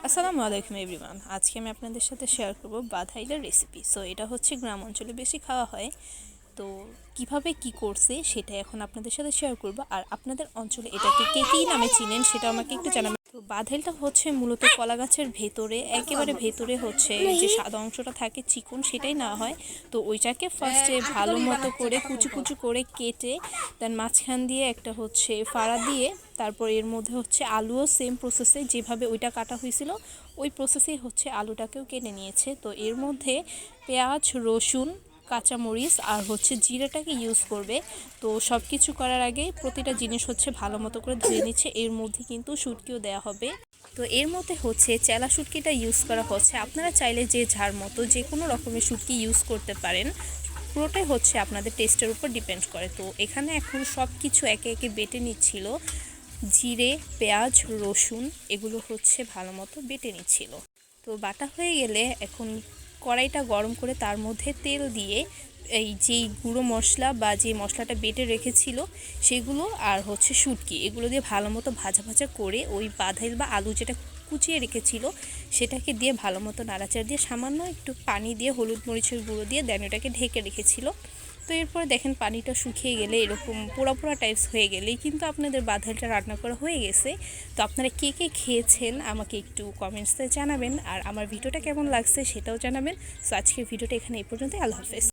আসসালামু আলাইকুম এভরিওয়ান। আজকে আমি আপনাদের সাথে শেয়ার করব বাধাইলের রেসিপি। সো এটা হচ্ছে গ্রাম অঞ্চলে বেশি খাওয়া হয়। তো কিভাবে কি করছে সেটা এখন আপনাদের সাথে শেয়ার করব। আর আপনাদের অঞ্চলে এটাকে কে কী নামে চিনেন সেটা আমাকে একটু জানাবেন। তো বাধাইলটা হচ্ছে মূলত কলা গাছের ভেতরে, একেবারে ভেতরে হচ্ছে যে সাদা অংশটা থাকে চিকন, সেটাই নেওয়া হয়। তো ওইটাকে ফার্স্টে ভালো মতো করে কুচু কুচু করে কেটে দেন মাঝখান দিয়ে একটা হচ্ছে ফাড়া দিয়ে তারপর এর মধ্যে হচ্ছে আলুও সেম প্রসেসে যেভাবে ওইটা কাটা হয়েছিল ওই প্রসেসেই হচ্ছে আলুটাকেও কেটে নিয়েছে। তো এর মধ্যে পেঁয়াজ, রসুন, কাঁচামরিচ আর হচ্ছে জিরাটাকে ইউজ করবে। তো সব কিছু করার আগে প্রতিটা জিনিস হচ্ছে ভালো মতো করে ধুয়ে নিচ্ছে। এর মধ্যে কিন্তু শুটকিও দেওয়া হবে। তো এর মধ্যে হচ্ছে চেলা শুটকিটা ইউজ করা হচ্ছে। আপনারা চাইলে যে ঝার মতো যে কোনো রকমের শুটকি ইউজ করতে পারেন, পুরোটাই হচ্ছে আপনাদের টেস্টের উপর ডিপেন্ড করে। তো এখানে এখন সব কিছু একে একে বেটে নিচ্ছিল। জিরে, পেঁয়াজ, রসুন এগুলো হচ্ছে ভালো মতো বেটে নিচ্ছিল। তো বাটা হয়ে গেলে এখন কড়াইটা গরম করে তার মধ্যে তেল দিয়ে এই যেই গুঁড়ো মশলা বা যে মশলাটা বেটে রেখেছিল সেগুলো আর হচ্ছে শুটকি এগুলো দিয়ে ভালো মতো ভাজা ভাজা করে ওই বাধাইল বা আলু যেটা কুচিয়ে রেখেছিল সেটাকে দিয়ে ভালো মতো নাড়াচাড়া দিয়ে সামান্য একটু পানি দিয়ে হলুদ মরিচের গুঁড়ো দিয়ে দেন ওটাকে ঢেকে রেখেছিল। তো এরপরে দেখেন পানিটা শুকিয়ে গেলে এরকম পোড়া পোড়া টাইপস হয়ে গেলেই কিন্তু আপনাদের বাধাইলটা রান্না করা হয়ে গেছে। তো আপনারা কে কে খেয়েছেন আমাকে একটু কমেন্টসে জানাবেন, আর আমার ভিডিওটা কেমন লাগছে সেটাও জানাবেন। সো আজকের ভিডিওটা এখানে এই পর্যন্তই। আল্লাহ হাফেজ।